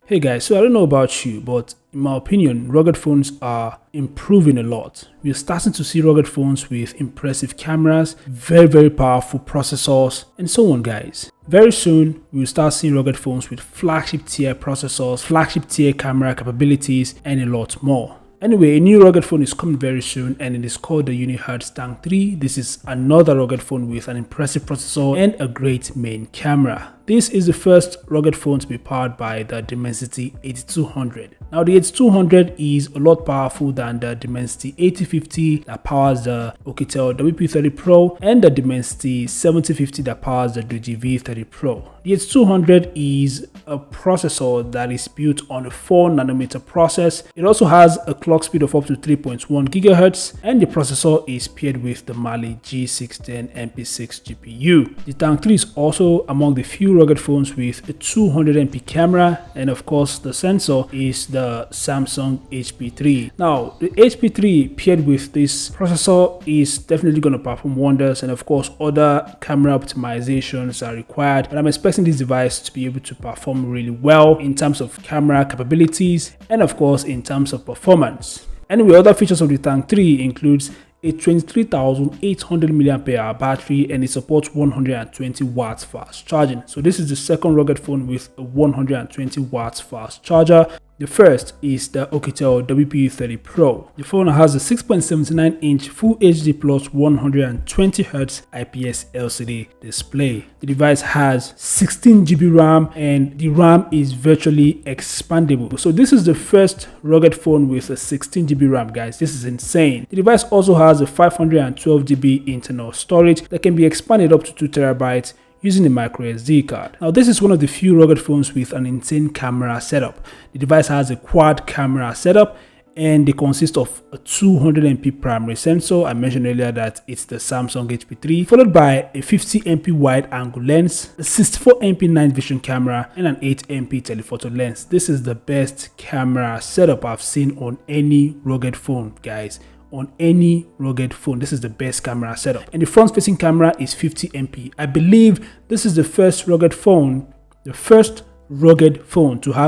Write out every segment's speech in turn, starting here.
Hey guys, so I don't know about you, but in my opinion, rugged phones are improving a lot. We're starting to see rugged phones with impressive cameras, very powerful processors, and so on, guys. Very soon, we'll start seeing rugged phones with flagship tier processors, flagship tier camera capabilities, and a lot more. Anyway, a new rugged phone is coming very soon, and it is called the Unihertz Tank 3. This is another rugged phone with an impressive processor and a great main camera. This is the first rugged phone to be powered by the Dimensity 8200. Now the 8200 is a lot powerful than the Dimensity 8050 that powers the Oukitel WP30 Pro and the Dimensity 7050 that powers the V30 Pro. The 8200 is a processor that is built on a 4nm process. It also has a clock speed of up to 3.1 GHz, and the processor is paired with the Mali G610 MP6 GPU. The Tank 3 is also among the few rugged phones with a 200MP camera, and of course the sensor is the Samsung HP3. Now the HP3 paired with this processor is definitely going to perform wonders, and of course other camera optimizations are required, but I'm expecting this device to be able to perform really well in terms of camera capabilities and of course in terms of performance. Anyway, other features of the Tank 3 includes a 23,800 mAh battery, and it supports 120 watts fast charging. So this is the second rugged phone with a 120 watts fast charger. The first is the Oukitel WP30 Pro. The phone has a 6.79-inch Full HD plus 120Hz IPS LCD display. The device has 16GB RAM, and the RAM is virtually expandable. So this is the first rugged phone with a 16GB RAM, guys. This is insane. The device also has a 512GB internal storage that can be expanded up to 2TB using a micro SD card. Now this is one of the few rugged phones with an insane camera setup. The device has a quad camera setup, and they consist of a 200MP primary sensor. I mentioned earlier that it's the Samsung HP3, followed by a 50MP wide angle lens, a 64MP night vision camera, and an 8MP telephoto lens. This is the best camera setup I've seen on any rugged phone, guys. On any rugged phone, this is the best camera setup, and the front facing camera is 50MP. I believe this is the first rugged phone to have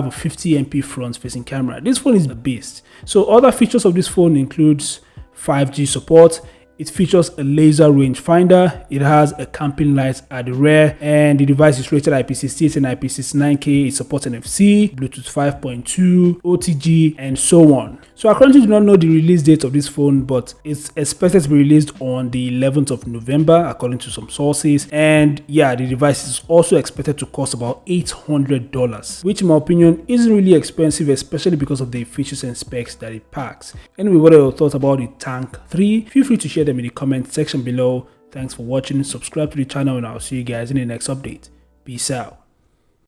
a 50MP front facing camera. This phone is the beast. So other features of this phone includes 5G support. It features a laser rangefinder. It has a camping light at the rear, and the device is rated IP68 and IP69K. It supports NFC, Bluetooth 5.2, OTG, and so on. So I currently do not know the release date of this phone, but it's expected to be released on the 11th of November, according to some sources. And yeah, the device is also expected to cost about $800, which in my opinion isn't really expensive, especially because of the features and specs that it packs. Anyway, what are your thoughts about the Tank 3? Feel free to share them in the comment section below. Thanks for watching. Subscribe to the channel, and I'll see you guys in the next update. Peace out.